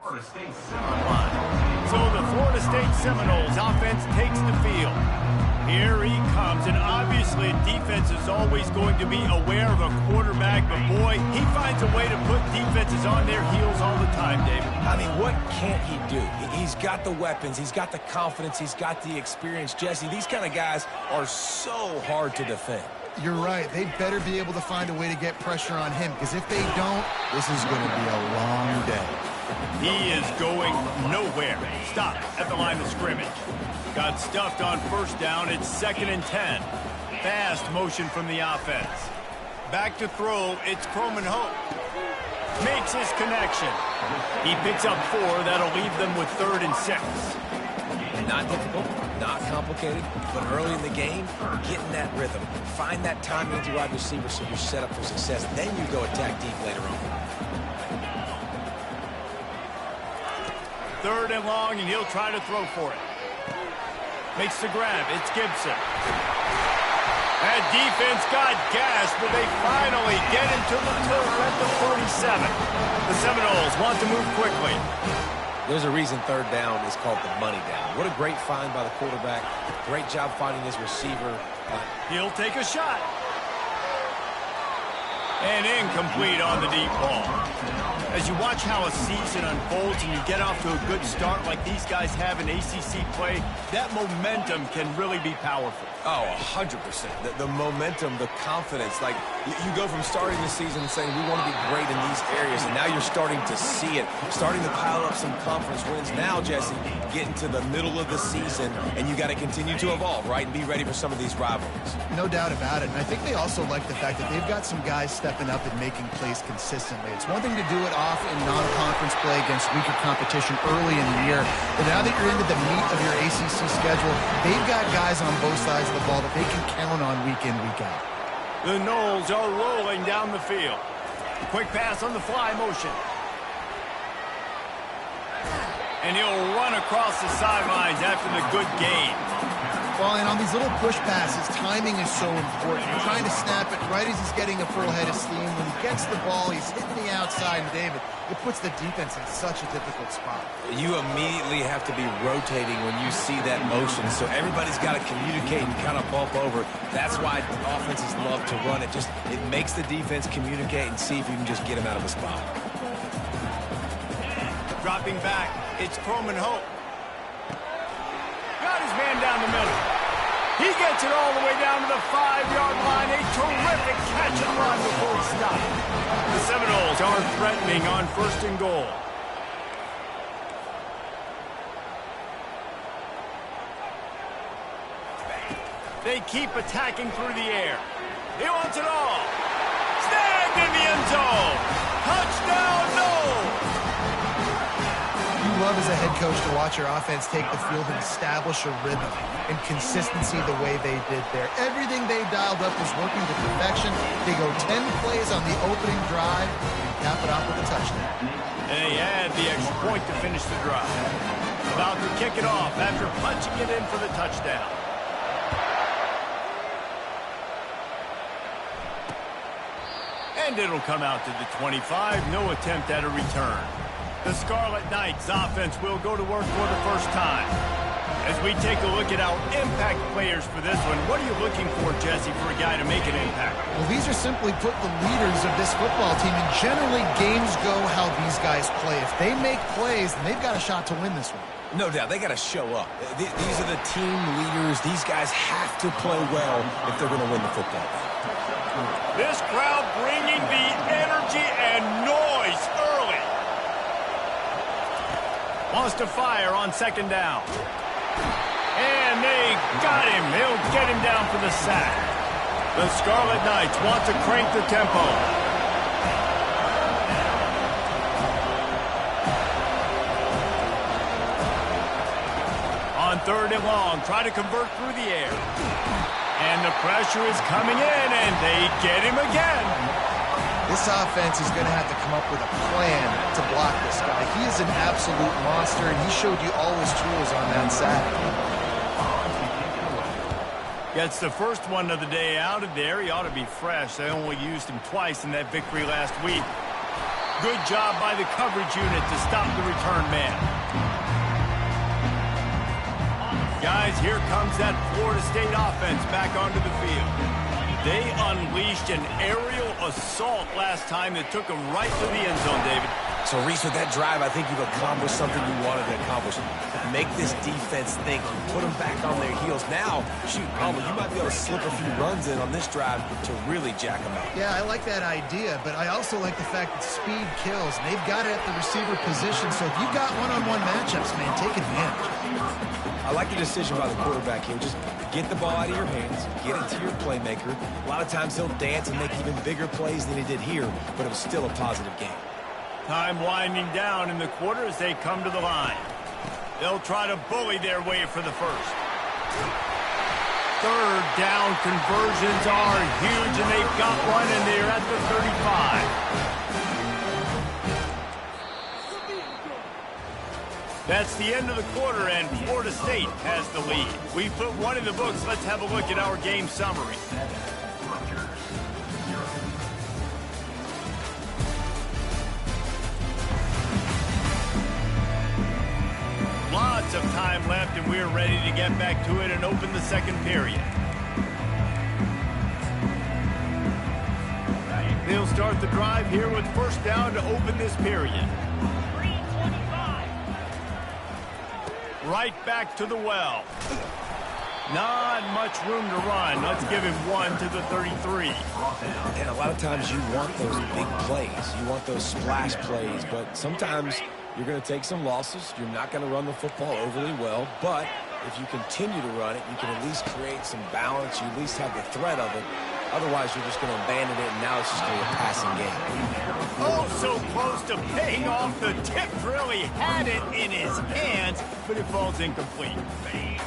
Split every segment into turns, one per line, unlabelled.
So the Florida State Seminoles offense takes the field. Here he comes, and obviously defense is always going to be aware of a quarterback, but boy, he finds a way to put defenses on their heels all the time, David.
I mean, what can't he do? He's got the weapons, he's got the confidence, he's got the experience. Jesse, these kind of guys are so hard to defend.
You're right. They better be able to find a way to get pressure on him, because if they don't, this is going to be a long day.
He is going nowhere. Stop at the line of scrimmage. Got stuffed on first down. It's 2nd and 10. Fast motion from the offense. Back to throw. It's Croman Hope. Makes his connection. He picks up 4. That'll leave them with 3rd and 6.
Not difficult, not complicated, but early in the game, getting that rhythm. Find that timing with your wide receiver so you're set up for success. Then you go attack deep later on.
3rd and long, and he'll try to throw for it. Makes the grab. It's Gibson. That defense got gassed, but they finally get him to the turf at the 47. The Seminoles want to move quickly.
There's a reason 3rd down is called the money down. What a great find by the quarterback. Great job finding his receiver.
He'll take a shot. And incomplete on the deep ball. As you watch how a season unfolds and you get off to a good start like these guys have in ACC play, that momentum can really be powerful.
Oh, 100%. The momentum, the confidence. Like, you go from starting the season saying we want to be great in these areas, and now you're starting to see it, starting to pile up some conference wins. Now, Jesse, getting to the middle of the season, and you got to continue to evolve, right, and be ready for some of these rivalries.
No doubt about it. And I think they also like the fact that they've got some guys stepping up and making plays consistently. It's one thing to do it off in non-conference play against weaker competition early in the year, but now that you're into the meat of your ACC schedule, they've got guys on both sides of the ball that they can count on week in, week out.
The Noles are rolling down the field. Quick pass on the fly motion. And he'll run across the sidelines after the good gain.
Well, and on these little push passes, timing is so important. You're trying to snap it right as he's getting a full head of steam. When he gets the ball, he's hitting the outside, and David, it puts the defense in such a difficult spot.
You immediately have to be rotating when you see that motion, so everybody's got to communicate and kind of bump over. That's why offenses love to run it. It makes the defense communicate and see if you can just get him out of the spot.
Dropping back, it's Croman Hope. Got his man down the middle. He gets it all the way down to the 5-yard line. A terrific catch and run before he stopped. The Seminoles are threatening on 1st and goal. They keep attacking through the air. He wants it all. Snagged in the end zone. Touchdown, no!
You love as a head coach to watch your offense take the field and establish a rhythm and consistency the way they did there. Everything they dialed up was working to perfection. They go 10 plays on the opening drive and cap it off with a touchdown.
They had the extra point to finish the drive. About to kick it off after punching it in for the touchdown. And it'll come out to the 25. No attempt at a return. The Scarlet Knights offense will go to work for the first time. As we take a look at our impact players for this one, what are you looking for, Jesse, for a guy to make an impact?
Well, these are simply put the leaders of this football team, and generally games go how these guys play. If they make plays, then they've got a shot to win this one.
No doubt, they got to show up. These are the team leaders. These guys have to play well if they're going to win the football game.
This crowd bringing the energy and noise early. Wants to fire on 2nd down. And they got him. They'll get him down for the sack. The Scarlet Knights want to crank the tempo. On 3rd and long, try to convert through the air. And the pressure is coming in, and they get him again.
This offense is going to have to come up with a plan to block this guy. He is an absolute monster, and he showed you all his tools on that Saturday.
Gets the first one of the day out of there. He ought to be fresh. They only used him twice in that victory last week. Good job by the coverage unit to stop the return man. Guys, here comes that Florida State offense back onto the field. They unleashed an aerial assault last time that took them right to the end zone, David.
So, Reese, with that drive, I think you've accomplished something you wanted to accomplish. Make this defense think. Put them back on their heels. Now, shoot, Palmer, you might be able to slip a few runs in on this drive to really jack them up.
Yeah, I like that idea, but I also like the fact that speed kills. And they've got it at the receiver position, so if you've got one-on-one matchups, man, take advantage.
I like the decision by the quarterback here. Just get the ball out of your hands, get it to your playmaker. A lot of times he'll dance and make even bigger plays than he did here, but it was still a positive game.
Time winding down in the quarter as they come to the line. They'll try to bully their way for the first. Third down conversions are huge, and they've got one, and they're at the 35. That's the end of the quarter, and Florida State has the lead. We put one in the books. Let's have a look at our game summary. Lots of time left, and we're ready to get back to it and open the second period. They'll start the drive here with first down to open this period. Right back to the well. Not much room to run. Let's give him one to the 33.
And a lot of times you want those big plays. You want those splash plays, but sometimes you're going to take some losses. You're not going to run the football overly well, but if you continue to run it, you can at least create some balance. You at least have the threat of it. Otherwise, you're just going to abandon it, and now it's just going to be a passing game.
Oh, so close to paying off. The tip really had it in his hands, but it falls incomplete.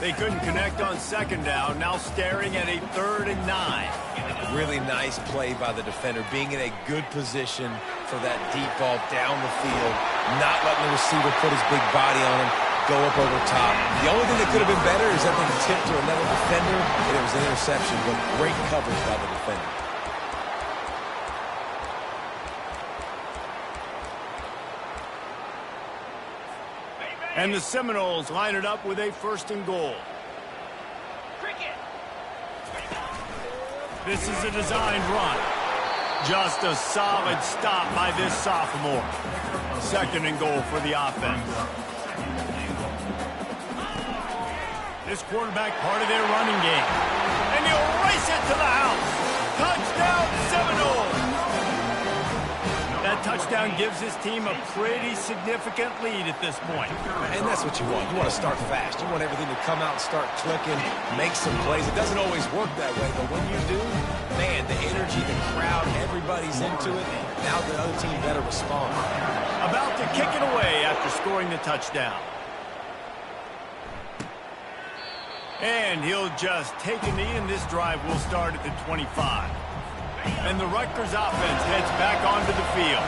They couldn't connect on second down, now staring at a 3rd and 9.
Really nice play by the defender, being in a good position for that deep ball down the field, not letting the receiver put his big body on him, go up over top. The only thing that could have been better is that they tipped to another defender, and it was an interception, but great coverage by the defender.
And the Seminoles line it up with a 1st and goal. This is a designed run. Just a solid stop by this sophomore. 2nd and goal for the offense. This quarterback part of their running game. And he'll race it to the house. Touchdown Seminoles! That touchdown gives his team a pretty significant lead at this point.
And that's what you want. You want to start fast. You want everything to come out and start clicking, make some plays. It doesn't always work that way, but when you do, man, the energy, the crowd, everybody's into it. Now the other team better respond.
About to kick it away after scoring the touchdown. And he'll just take a knee, and this drive will start at the 25. And the Rutgers offense heads back onto the field.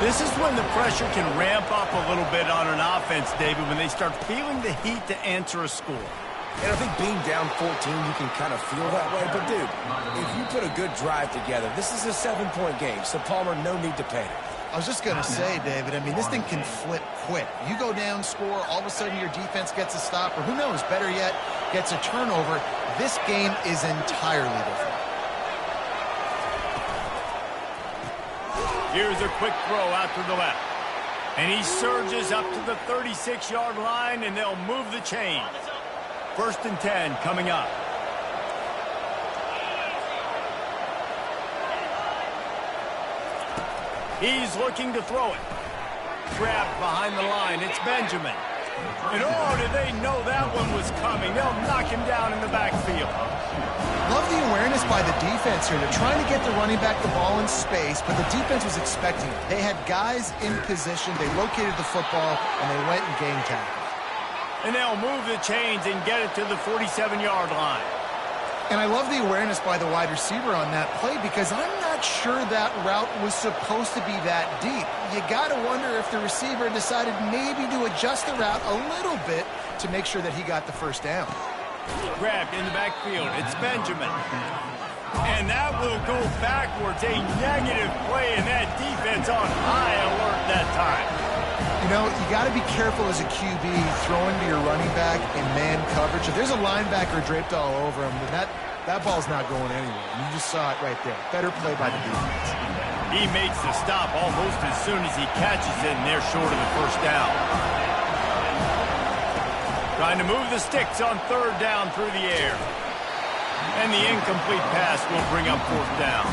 This is when the pressure can ramp up a little bit on an offense, David, when they start feeling the heat to answer a score.
And I think being down 14, you can kind of feel that way. But, dude, if you put a good drive together, this is a 7-point game. So, Palmer, no need to panic.
I was just going to say, David, I mean, this thing can flip quick. You go down, score, all of a sudden your defense gets a stop, or who knows, better yet, gets a turnover. This game is entirely different.
Here's a quick throw out to the left. And he surges up to the 36-yard line, and they'll move the chains. 1st and 10 coming up. He's looking to throw it. Trapped behind the line. It's Benjamin. And oh, did they know that one was coming? They'll knock him down in the backfield.
Love the awareness by the defense here. They're trying to get the running back the ball in space, but the defense was expecting it. They had guys in position. They located the football, and they went and game tackle.
And they'll move the chains and get it to the 47-yard line.
And I love the awareness by the wide receiver on that play because I'm not sure that route was supposed to be that deep. You got to wonder if the receiver decided maybe to adjust the route a little bit to make sure that he got the first down.
Grabbed in the backfield. It's Benjamin. And that will go backwards. A negative play, and that defense on high alert that time.
You know, you got to be careful as a QB throwing to your running back in man coverage. If there's a linebacker draped all over him, then that ball's not going anywhere. You just saw it right there. Better play by the defense.
He makes the stop almost as soon as he catches it, and they're short of the first down. Trying to move the sticks on third down through the air. And the incomplete pass will bring up fourth down.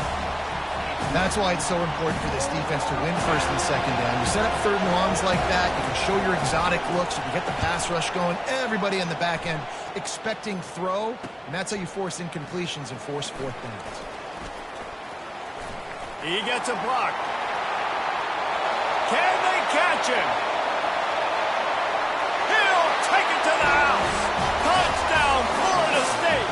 That's why it's so important for this defense to win first and second down. You set up third and longs like that, you can show your exotic looks, you can get the pass rush going, everybody in the back end expecting throw, and that's how you force incompletions and force fourth downs.
He gets a block. Can they catch him? He'll take it to the house. Touchdown, Florida State.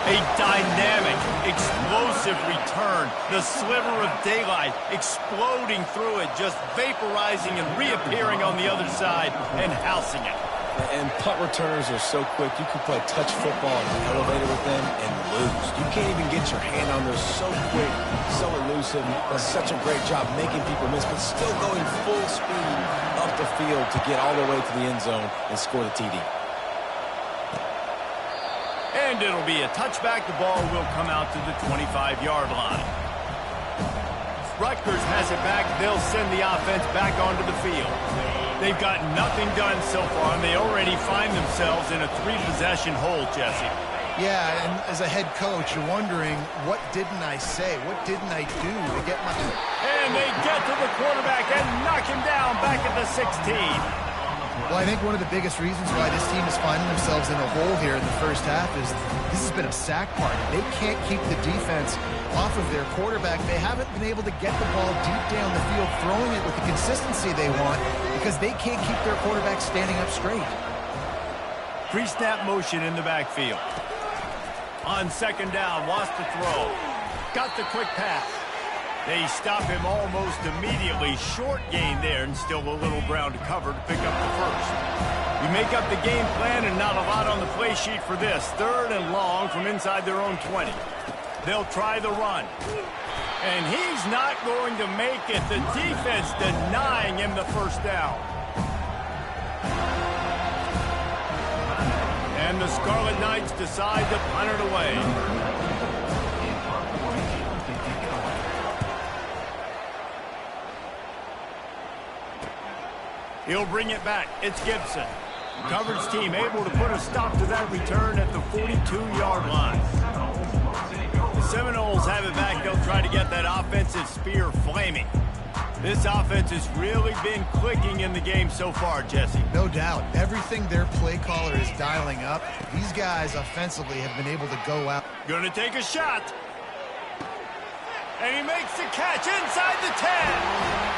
A dynamic, explosive return. The sliver of daylight exploding through it, just vaporizing and reappearing on the other side and housing it.
And punt returners are so quick. You can play touch football in the elevator with them and lose. You can't even get your hand on those. So quick, so elusive. Does such a great job making people miss, but still going full speed up the field to get all the way to the end zone and score the TD.
And it'll be a touchback. The ball will come out to the 25-yard line. Rutgers has it back. They'll send the offense back onto the field. They've got nothing done so far, and they already find themselves in a three-possession hole, Jesse.
Yeah, and as a head coach, you're wondering, what didn't I say? What didn't I do to get my...
And they get to the quarterback and knock him down back at the 16.
Well, I think one of the biggest reasons why this team is finding themselves in a hole here in the first half is this has been a sack party. They can't keep the defense off of their quarterback. They haven't been able to get the ball deep down the field, throwing it with the consistency they want because they can't keep their quarterback standing up straight.
Pre-snap motion in the backfield. On second down, wants to throw. Got the quick pass. They stop him almost immediately. Short gain there, and still a little ground to cover to pick up the first. You make up the game plan, and not a lot on the play sheet for this. Third and long from inside their own 20. They'll try the run. And he's not going to make it. The defense denying him the first down. And the Scarlet Knights decide to punt it away. He'll bring it back. It's Gibson. Coverage team able to put a stop to that return at the 42-yard line. The Seminoles have it back. They'll try to get that offensive spear flaming. This offense has really been clicking in the game so far, Jesse.
No doubt. Everything their play caller is dialing up, these guys offensively have been able to go out.
Gonna take a shot. And he makes the catch inside the 10.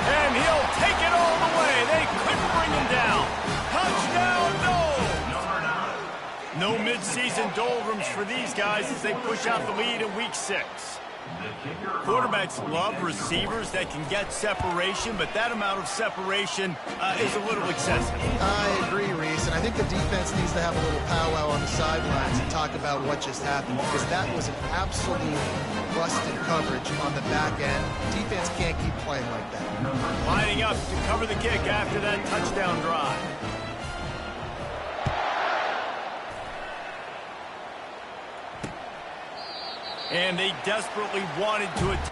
And he'll take it all the way. They couldn't bring him down. Touchdown, no. No mid-season doldrums for these guys as they push out the lead in week 6. Quarterbacks love receivers that can get separation, but that amount of separation is a little excessive.
I agree, Reese, and I think the defense needs to have a little powwow on the sidelines and talk about what just happened, because that was an absolute busted coverage on the back end. Defense can't keep playing like that.
Lining up to cover the kick after that touchdown drive. And they desperately wanted to attack.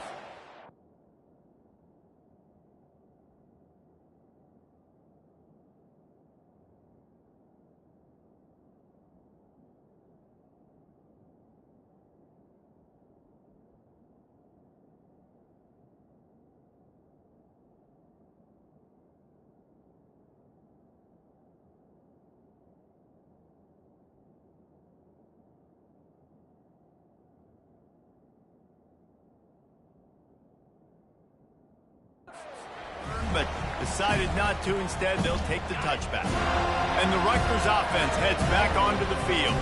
But decided not to. Instead, they'll take the touchback. And the Rutgers offense heads back onto the field.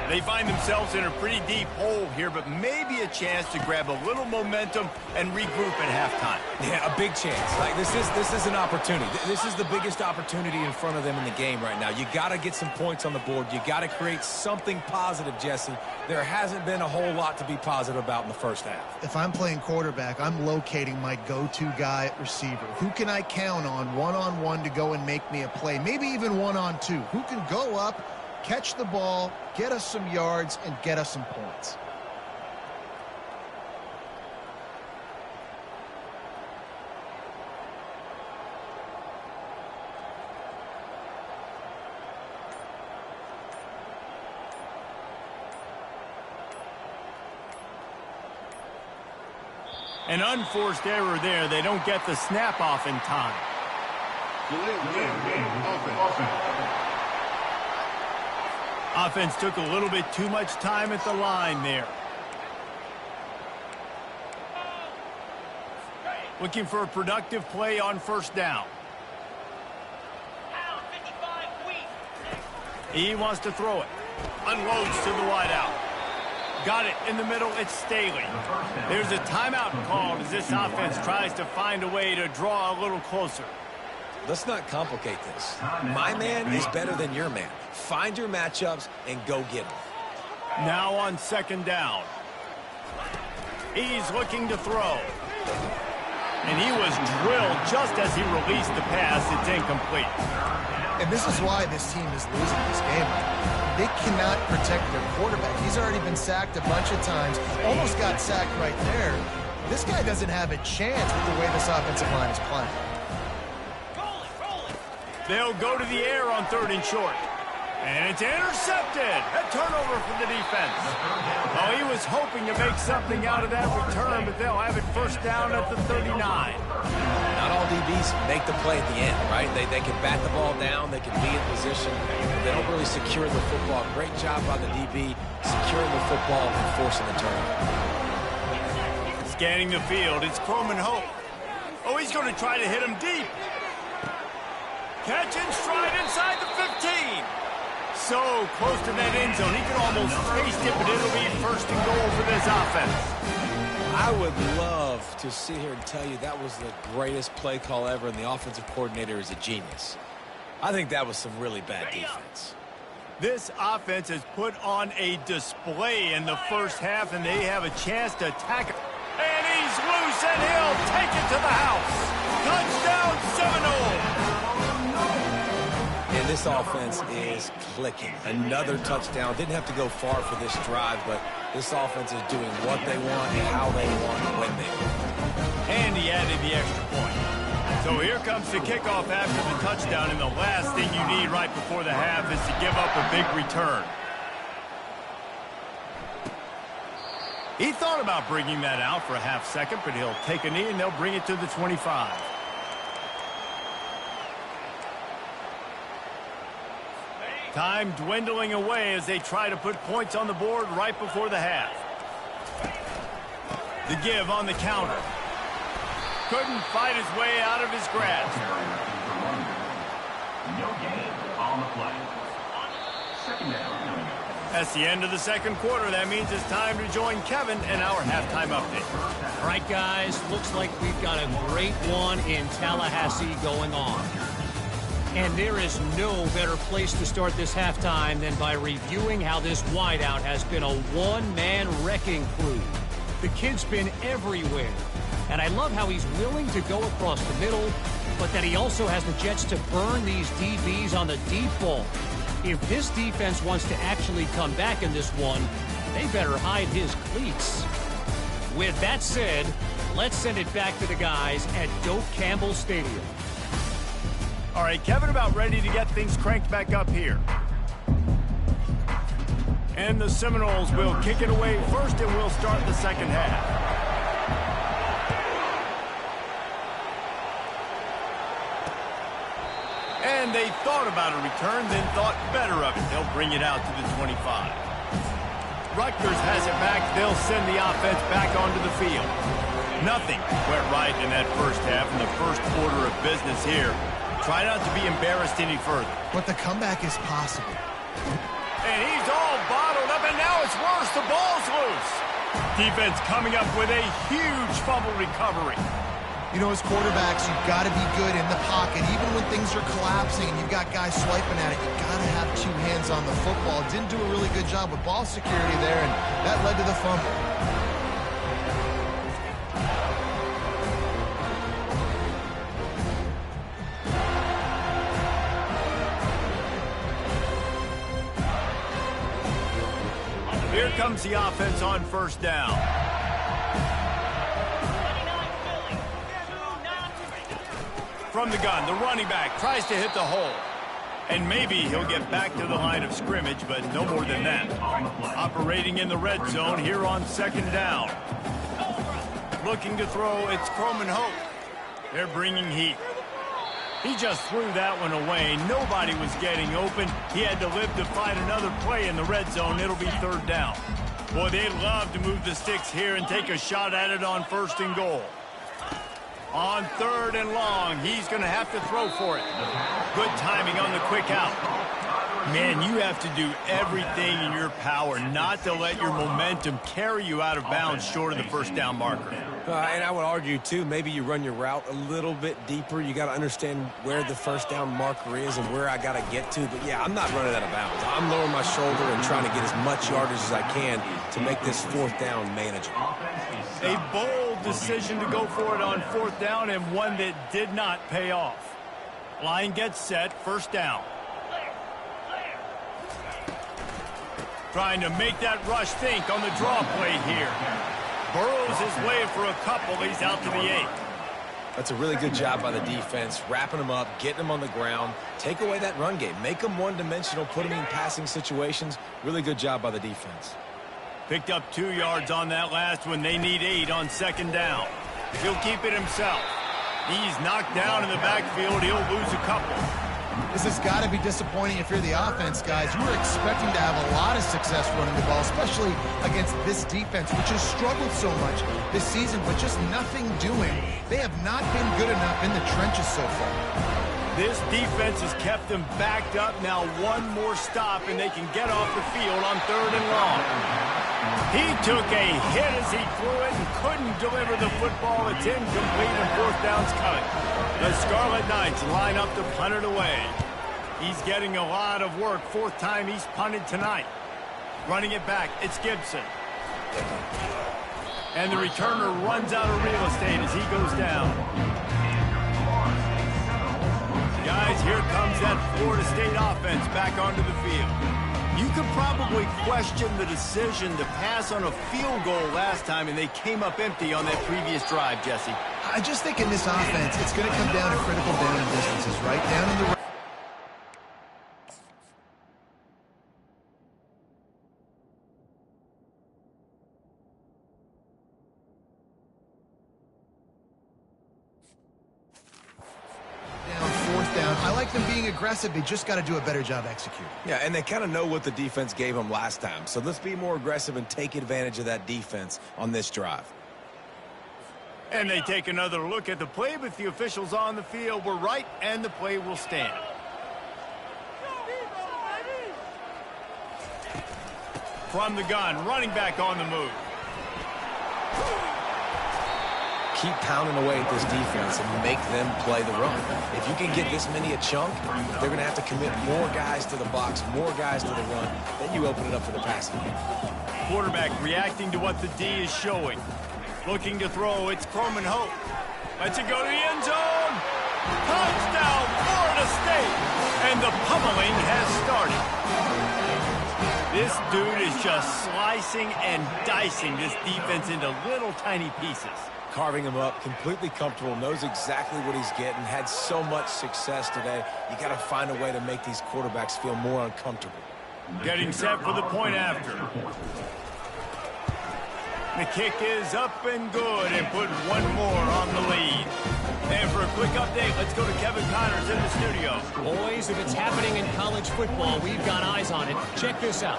They find themselves in a pretty deep hole here, but maybe a chance to grab a little momentum and regroup at halftime.
Yeah, a big chance. Like this is an opportunity. This is the biggest opportunity in front of them in the game right now. You got to get some points on the board. You got to create something positive, Jesse. There hasn't been a whole lot to be positive about in the first half.
If I'm playing quarterback, I'm locating my go-to guy at receiver. Who can I count on one-on-one to go and make me a play? Maybe even one-on-two. Who can go up, catch the ball, get us some yards, and get us some points?
An unforced error there. They don't get the snap off in time. Offense took a little bit too much time at the line there. Looking for a productive play on first down. He wants to throw it. Unloads to the wideout. Got it in the middle. It's Staley. There's a timeout called as this offense tries to find a way to draw a little closer.
Let's not complicate this. My man is better than your man. Find your matchups and go get them.
Now on second down. He's looking to throw. And he was drilled just as he released the pass. It's incomplete.
And this is why this team is losing this game. They cannot protect their quarterback. He's already been sacked a bunch of times. Almost got sacked right there. This guy doesn't have a chance with the way this offensive line is playing.
They'll go to the air on third and short. And it's intercepted. A turnover for the defense. Oh, he was hoping to make something out of that return, but they'll have it first down at the 39.
Not all DBs make the play at the end, right? They can bat the ball down. They can be in position. They don't really secure the football. Great job by the DB securing the football and forcing the turnover.
Scanning the field, it's Croman Hope. Oh, he's going to try to hit him deep. Catch and stride inside the 15. So close to that end zone. He can almost taste it, but it'll be first and goal for this offense.
I would love to sit here and tell you that was the greatest play call ever, and the offensive coordinator is a genius. I think that was some really bad defense.
This offense has put on a display in the first half, and they have a chance to attack it. And he's loose, and he'll take it to the house. Touchdown, Seminole.
And this offense is clicking. Another touchdown. Didn't have to go far for this drive, but this offense is doing what they want, how they want, when they want.
And he added the extra point. So here comes the kickoff after the touchdown, and the last thing you need right before the half is to give up a big return. He thought about bringing that out for a half second, but he'll take a knee and they'll bring it to the 25. Time dwindling away as they try to put points on the board right before the half. The give on the counter. Couldn't fight his way out of his grasp.
No gain on the play. Second down.
That's the end of the second quarter. That means it's time to join Kevin in our halftime update.
All right, guys, looks like we've got a great one in Tallahassee going on. And there is no better place to start this halftime than by reviewing how this wideout has been a one-man wrecking crew. The kid's been everywhere. And I love how he's willing to go across the middle, but that he also has the jets to burn these DBs on the deep ball. If this defense wants to actually come back in this one, they better hide his cleats. With that said, let's send it back to the guys at Doak Campbell Stadium.
All right, Kevin about ready to get things cranked back up here. And the Seminoles will kick it away first, and we'll start the second half. And they thought about a return, then thought better of it. They'll bring it out to the 25. Rutgers has it back. They'll send the offense back onto the field. Nothing went right in that first half in the first order of business here. Try not to be embarrassed any further.
But the comeback is possible.
And he's all bottled up the ball's loose. Defense coming up with a huge fumble recovery.
You know, as quarterbacks, you've got to be good in the pocket. Even when things are collapsing and you've got guys swiping at it, you've got to have two hands on the football. Didn't do a really good job with ball security there, and that led to the fumble.
Here comes the offense on first down. From the gun, the running back tries to hit the hole. And maybe he'll get back to the line of scrimmage, but no more than that. Operating in the red zone here on second down. Looking to throw, it's Croman Hope. They're bringing heat. He just threw that one away. Nobody was getting open. He had to live to find another play in the red zone. It'll be third down. Boy, they'd love to move the sticks here and take a shot at it on first and goal. On third and long, he's going to have to throw for it. Good timing on the quick out. Man, you have to do everything in your power not to let your momentum carry you out of bounds short of the first down marker.
And I would argue, too, maybe you run your route a little bit deeper. You got to understand where the first down marker is and where I got to get to. But, yeah, I'm not running out of bounds. I'm lowering my shoulder and trying to get as much yardage as I can to make this fourth down manageable.
A bold decision to go for it on fourth down and one that did not pay off. Line gets set, first down. Trying to make that rush think on the draw play here. Burrows his way for a couple. He's out to the 8.
That's a really good job by the defense, wrapping them up, getting them on the ground. Take away that run game. Make them one-dimensional, put them in passing situations. Really good job by the defense.
Picked up 2 yards on that last one. They need 8 on second down. He'll keep it himself. He's knocked down in the backfield. He'll lose a couple.
This has got to be disappointing if you're the offense, guys. You were expecting to have a lot of success running the ball, especially against this defense, which has struggled so much this season, but just nothing doing. They have not been good enough in the trenches so far.
This defense has kept them backed up. Now one more stop, and they can get off the field on third and long. He took a hit as he threw it and couldn't deliver the football. It's incomplete, and fourth down's coming. The Scarlet Knights line up to punt it away. He's getting a lot of work. Fourth time he's punted tonight. Running it back, it's Gibson. And the returner runs out of real estate as he goes down. Guys, here comes that Florida State offense back onto the field. You could probably question the decision to pass on a field goal last time, and they came up empty on that previous drive, Jesse.
I just think in this offense, it's going to come down to critical down and distances, right? Down in the I like them being aggressive. They just got to do a better job executing.
Yeah, and they kind of know what the defense gave them last time. So let's be more aggressive and take advantage of that defense on this drive.
And they take another look at the play, but the officials on the field were right, and the play will stand. From the gun, running back on the move.
Keep pounding away at this defense and make them play the run. If you can get this many a chunk, they're going to have to commit more guys to the box, more guys to the run. Then you open it up for the passing game.
Quarterback reacting to what the D is showing. Looking to throw, it's Croman Hope. Lets it go to the end zone. Touchdown, Florida State. And the pummeling has started. This dude is just slicing and dicing this defense into little tiny pieces.
Carving him up, completely comfortable, knows exactly what he's getting, had so much success today. You got to find a way to make these quarterbacks feel more uncomfortable.
Getting set for the point after. The kick is up and good, and put one more on the lead. And for a quick update, let's go to Kevin Connors in the studio.
Boys, if it's happening in college football, we've got eyes on it. Check this out.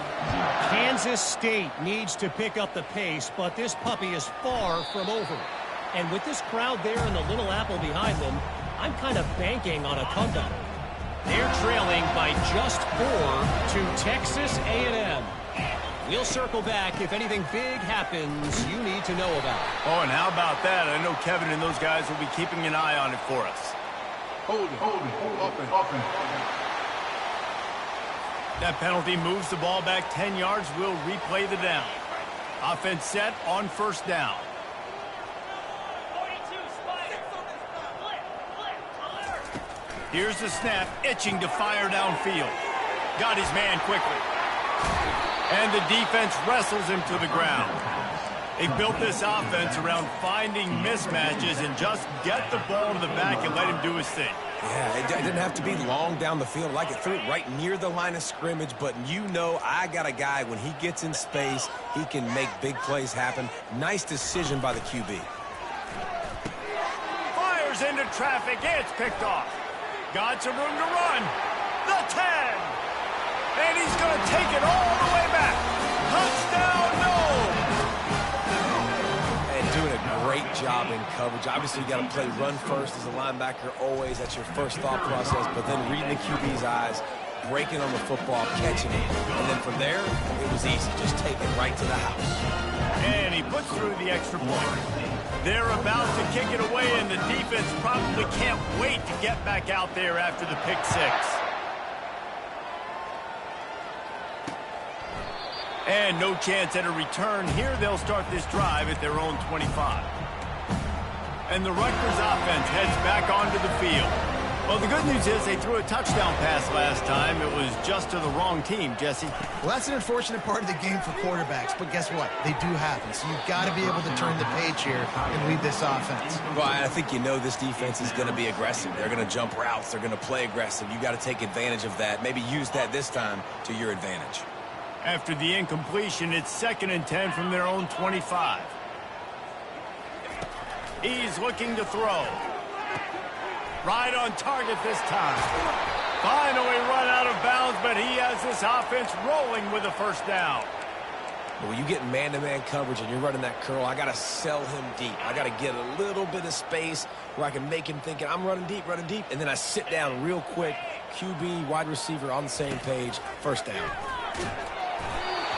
Kansas State needs to pick up the pace, but this puppy is far from over. And with this crowd there and the Little Apple behind them, I'm kind of banking on a comeback. They're trailing by just 4 to Texas A&M. We'll circle back if anything big happens you need to know about.
Oh, and how about that? I know Kevin and those guys will be keeping an eye on it for us.
Hold it. Open.
That penalty moves the ball back 10 yards. We'll replay the down. Offense set on first down. Here's the snap, itching to fire downfield. Got his man quickly. And the defense wrestles him to the ground. They built this offense around finding mismatches and just get the ball to the back and let him do his thing.
Yeah, it didn't have to be long down the field. Like it threw it right near the line of scrimmage, but you know I got a guy, when he gets in space, he can make big plays happen. Nice decision by the QB.
Fires into traffic, it's picked off. Got some room to run. The 10. And he's going to take it all the way back. Touchdown, no.
And doing a great job in coverage. Obviously, you got to play run first as a linebacker always. That's your first thought process. But then reading the QB's eyes, breaking on the football, catching it. And then from there, it was easy. Just take it right to the house.
And he puts through the extra point. They're about to kick it away, and the defense probably can't wait to get back out there after the pick six. And no chance at a return. Here they'll start this drive at their own 25. And the Rutgers offense heads back onto the field. Well, the good news is they threw a touchdown pass last time. It was just to the wrong team, Jesse.
Well, that's an unfortunate part of the game for quarterbacks, but guess what? They do happen, so you've got to be able to turn the page here and lead this offense.
Well, I think you know this defense is going to be aggressive. They're going to jump routes. They're going to play aggressive. You got to take advantage of that. Maybe use that this time to your advantage.
After the incompletion, it's 2nd and 10 from their own 25. He's looking to throw. Right on target this time. Finally run out of bounds, but he has this offense rolling with a first down.
But when you get man-to-man coverage and you're running that curl, I got to sell him deep. I got to get a little bit of space where I can make him think I'm running deep, and then I sit down real quick. QB, wide receiver on the same page, first down.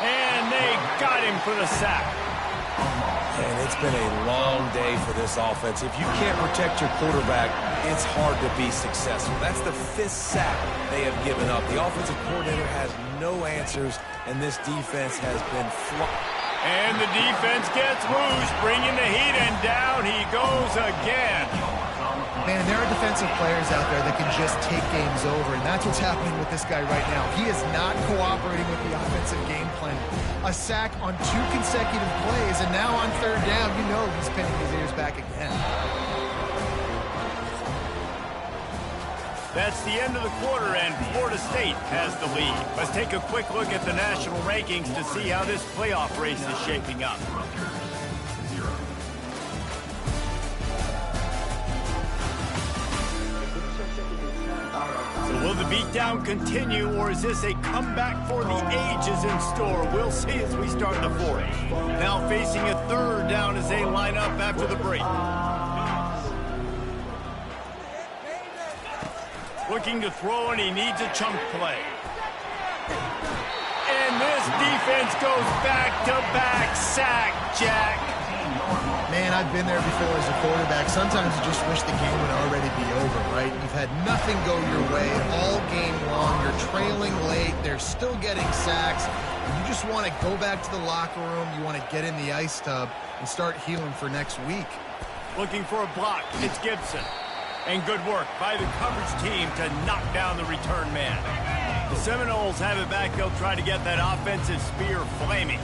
And they got him for the sack.
And it's been a long day for this offense. If you can't protect your quarterback, it's hard to be successful. That's the 5th sack they have given up. The offensive coordinator has no answers, and this defense has been
And the defense gets loose, bringing the heat, and down he goes again.
Man, there are defensive players out there that can just take games over, and that's what's happening with this guy right now. He is not cooperating with the offensive game plan. A sack on 2 consecutive plays, and now on 3rd down, you know he's pinning his ears back again.
That's the end of the quarter, and Florida State has the lead. Let's take a quick look at the national rankings to see how this playoff race is shaping up. So will the beatdown continue, or is this a comeback for the ages in store? We'll see as we start the 4th. Now facing a 3rd down as they line up after the break. Looking to throw, and he needs a chunk play. And this defense goes back-to-back sack, Jack.
Man, I've been there before as a quarterback. Sometimes you just wish the game would already be over, right? You've had nothing go your way all game long. You're trailing late. They're still getting sacks. And you just want to go back to the locker room. You want to get in the ice tub and start healing for next week.
Looking for a block. It's Gibson. And good work by the coverage team to knock down the return man. The Seminoles have it back. They'll try to get that offensive spear flaming.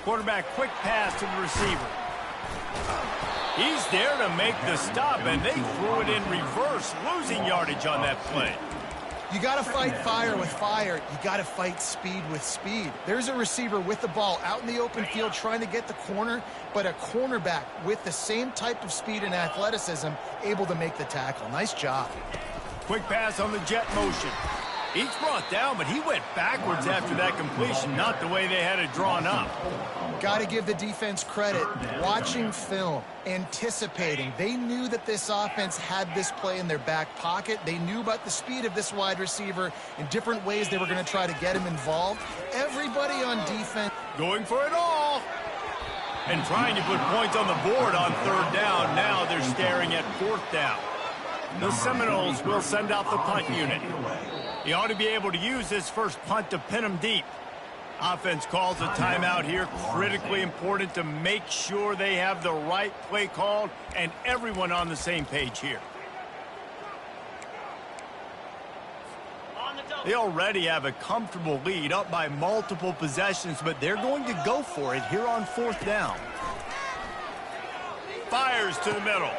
Quarterback, quick pass to the receiver. He's there to make the stop, and they threw it in reverse, losing yardage on that play.
You got to fight fire with fire. You got to fight speed with speed. There's a receiver with the ball out in the open field trying to get the corner, but a cornerback with the same type of speed and athleticism able to make the tackle. Nice job.
Quick pass on the jet motion. He's brought down, but he went backwards after that completion, not the way they had it drawn up.
Got to give the defense credit. Watching film, anticipating. They knew that this offense had this play in their back pocket. They knew about the speed of this wide receiver and different ways they were going to try to get him involved. Everybody on defense
going for it all. And trying to put points on the board on third down. Now they're staring at fourth down. The Seminoles will send out the punt unit. He ought to be able to use this first punt to pin him deep. Offense calls a timeout here. Critically important to make sure they have the right play called and everyone on the same page here. They already have a comfortable lead, up by multiple possessions, but they're going to go for it here on fourth down. Fires to the middle.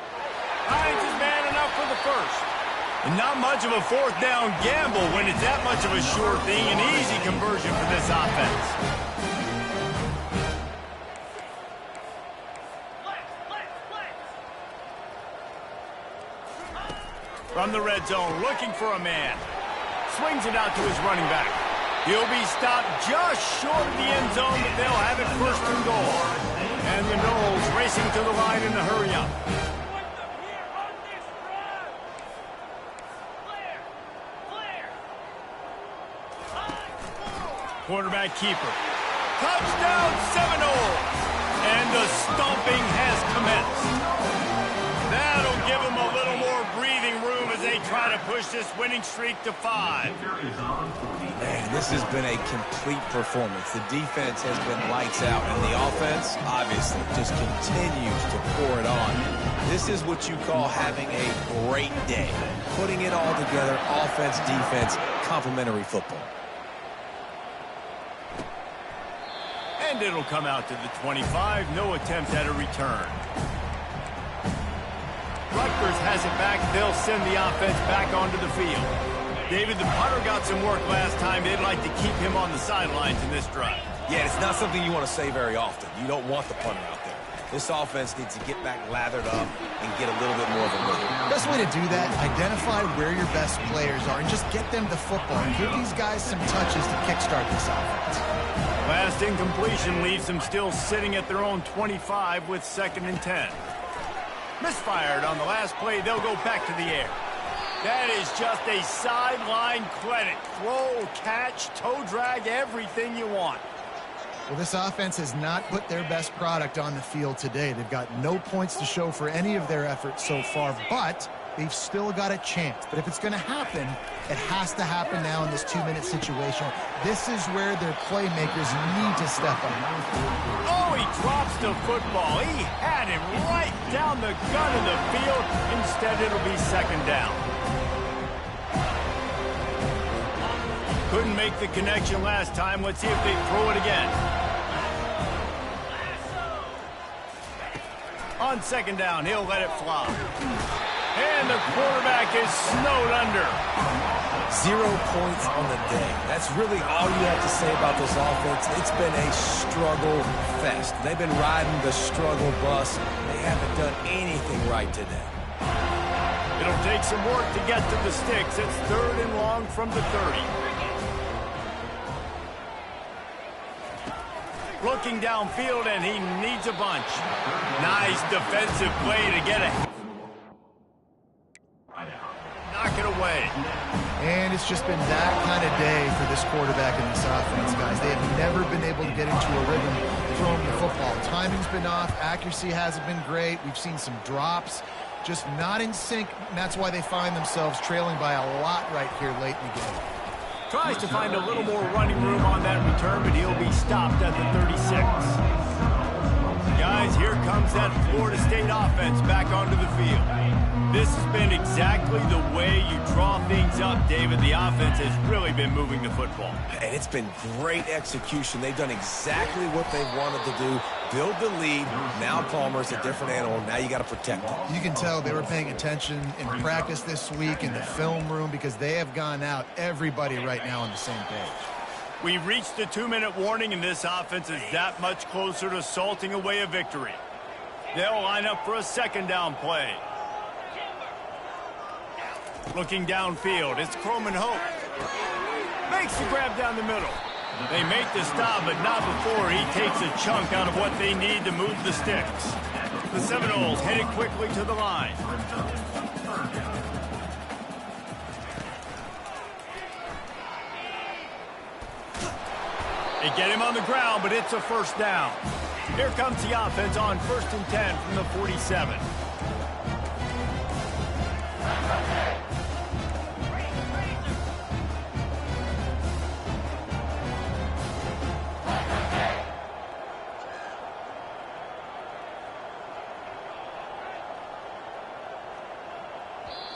Hines is man enough for the first. And not much of a fourth down gamble when it's that much of a sure thing. An easy conversion for this offense. From the red zone, looking for a man. Swings it out to his running back. He'll be stopped just short of the end zone, but they'll have it first and goal. And the Noles racing to the line in a hurry-up. Quarterback keeper. Touchdown Seminoles! And the stomping has commenced. That'll give them a little more breathing room as they try to push this winning streak to 5.
Man, this has been a complete performance. The defense has been lights out, and the offense, obviously, just continues to pour it on. This is what you call having a great day. Putting it all together, offense, defense, complementary football.
And it'll come out to the 25. No attempt at a return. Rutgers has it back. They'll send the offense back onto the field. David, the punter got some work last time. They'd like to keep him on the sidelines in this drive.
Yeah, it's not something you want to say very often. You don't want the punter out there. This offense needs to get back lathered up and get a little bit more of a rhythm.
Best way to do that, identify where your best players are and just get them the football. And give these guys some touches to kickstart this offense.
Last incompletion leaves them still sitting at their own 25 with 2nd and 10. Misfired on the last play. They'll go back to the air. That is just a sideline credit. Throw, catch, toe drag, everything you want.
Well, this offense has not put their best product on the field today. They've got no points to show for any of their efforts so far, but they've still got a chance. But if it's going to happen, it has to happen now in this 2-minute situation. This is where their playmakers need to step up.
Oh, he drops the football. He had him right down the gun of the field. Instead, it'll be 2nd down. Couldn't make the connection last time. Let's see if they throw it again. On 2nd down, he'll let it fly. And the quarterback is snowed under.
0 points on the day. That's really all you have to say about this offense. It's been a struggle fest. They've been riding the struggle bus. They haven't done anything right today.
It'll take some work to get to the sticks. It's 3rd and long from the 30. Looking downfield, and he needs a bunch. Nice defensive play to get it. Knock it away.
And it's just been that kind of day for this quarterback and this offense, guys. They have never been able to get into a rhythm throwing the football. Timing's been off. Accuracy hasn't been great. We've seen some drops. Just not in sync, and that's why they find themselves trailing by a lot right here late in the game.
Tries to find a little more running room on that return, but he'll be stopped at the 36. Guys, here comes that Florida State offense back onto the field. This has been exactly the way you draw things up, David. The offense has really been moving the football.
And it's been great execution. They've done exactly what they wanted to do. Build the lead. Now Palmer's a different animal. Now you got to protect him.
You can tell they were paying attention in practice this week in the film room because they have gone out, everybody right now on the same page.
We've reached the 2-minute warning, and this offense is that much closer to salting away a victory. They'll line up for a 2nd down play. Looking downfield, it's Croman Hope. Makes the grab down the middle. They make the stop, but not before he takes a chunk out of what they need to move the sticks. The Seminoles headed quickly to the line. They get him on the ground, but it's a first down. Here comes the offense on 1st and 10 from the 47.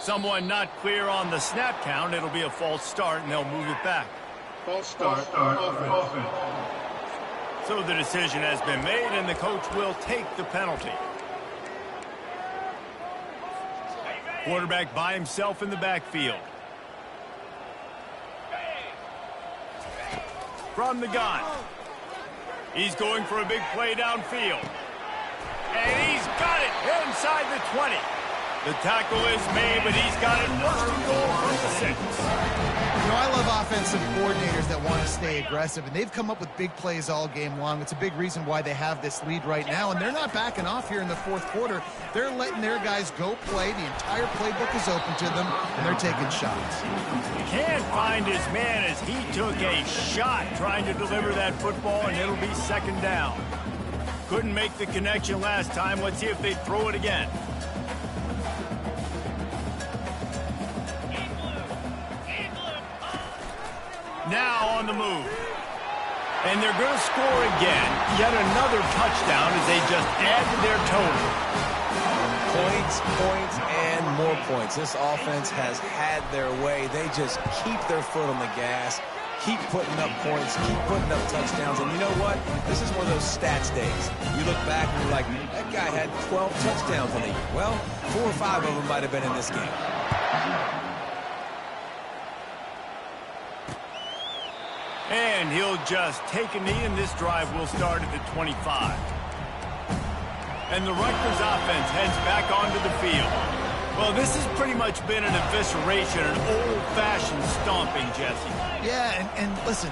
Someone not clear on the snap count. It'll be a false start, and they'll move it back.
False start. Offense.
So the decision has been made, and the coach will take the penalty. Quarterback by himself in the backfield. From the gun. He's going for a big play downfield. And he's got it inside the 20. The tackle is made, but he's got it first and goal from the 6.
You know, I love offensive coordinators that want to stay aggressive, and they've come up with big plays all game long. It's a big reason why they have this lead right now, and they're not backing off here in the 4th quarter. They're letting their guys go play. The entire playbook is open to them, and they're taking shots.
Can't find his man as he took a shot trying to deliver that football, and it'll be 2nd down. Couldn't make the connection last time. Let's see if they throw it again. Now on the move. And they're going to score again. Yet another touchdown as they just add to their total.
Points, and more points. This offense has had their way. They just keep their foot on the gas, keep putting up points, keep putting up touchdowns. And you know what? This is one of those stats days. You look back and you're like, that guy had 12 touchdowns on the year. Well, 4 or 5 of them might have been in this game.
And he'll just take a knee, and this drive will start at the 25. And the Rutgers offense heads back onto the field. Well, this has pretty much been an evisceration, an old-fashioned stomping, Jesse.
Yeah, and listen,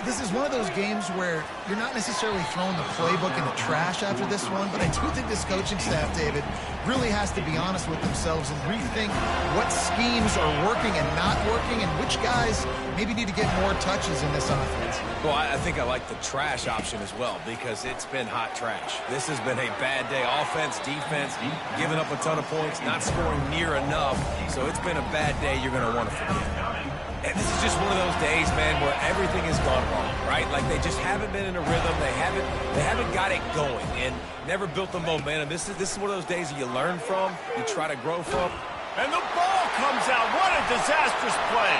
this is one of those games where you're not necessarily throwing the playbook in the trash after this one, but I do think this coaching staff, David, really has to be honest with themselves and rethink what schemes are working and not working and which guys maybe need to get more touches in this offense.
Well, I think I like the trash option as well because it's been hot trash. This has been a bad day. Offense, defense, giving up a ton of points, not scoring near enough. So it's been a bad day you're going to want to forget. And this is just one of those days, man, where everything has gone wrong, right? Like they just haven't been in a rhythm. They haven't got it going and never built the momentum. This is one of those days that you learn from, you try to grow from.
And the ball comes out. What a disastrous play.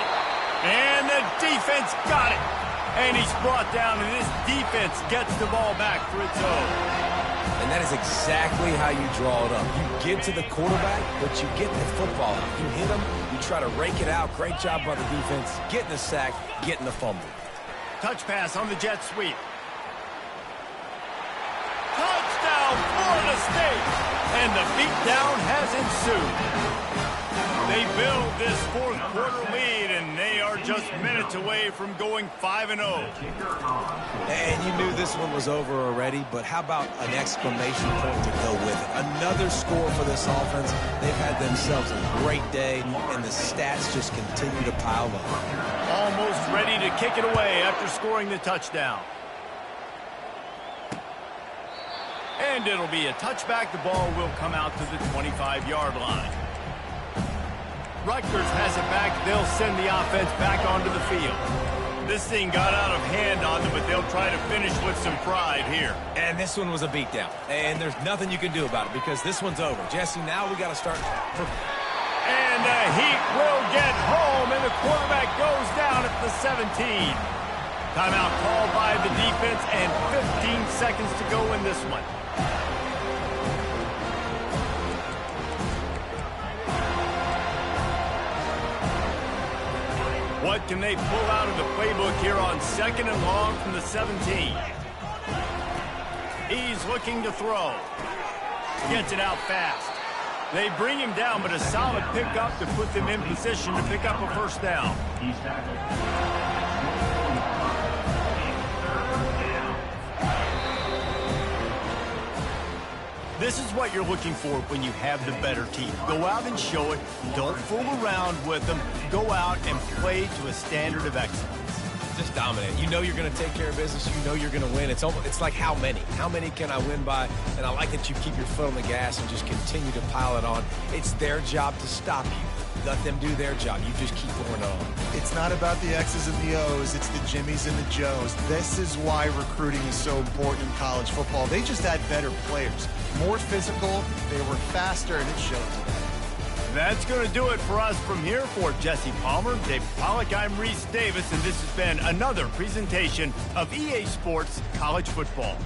And the defense got it. And he's brought down, and this defense gets the ball back for its own.
And that is exactly how you draw it up. You get to the quarterback, but you get the football. You hit him, you try to rake it out. Great job by the defense. Getting the sack, getting the fumble.
Touch pass on the jet sweep. Touchdown, Florida State. And the beatdown has ensued. They build this 4th quarter lead, and they are just minutes away from going 5-0.
And you knew this one was over already, but how about an exclamation point to go with it? Another score for this offense. They've had themselves a great day, and the stats just continue to pile up.
Almost ready to kick it away after scoring the touchdown. And it'll be a touchback. The ball will come out to the 25-yard line. Rutgers has it back. They'll send the offense back onto the field. This thing got out of hand on them, but they'll try to finish with some pride here.
And this one was a beatdown. And there's nothing you can do about it because this one's over. Jesse, now we got to start.
And the Heat will get home, and the quarterback goes down at the 17. Timeout called by the defense, and 15 seconds to go in this one. What can they pull out of the playbook here on 2nd and long from the 17? He's looking to throw. Gets it out fast. They bring him down, but a solid pickup to put them in position to pick up a first down.
He's tackled.
This is what you're looking for when you have the better team. Go out and show it. Don't fool around with them. Go out and play to a standard of excellence.
Just dominate. You know you're going to take care of business. You know you're going to win. It's like how many? How many can I win by? And I like that you keep your foot on the gas and just continue to pile it on. It's their job to stop you. Let them do their job. You just keep going on.
It's not about the X's and the O's. It's the Jimmies and the Joes. This is why recruiting is so important in college football. They just had better players. More physical. They were faster, and it showed today.
That's going to do it for us from here. For Jesse Palmer, Dave Pollack, I'm Reese Davis, and this has been another presentation of EA Sports College Football.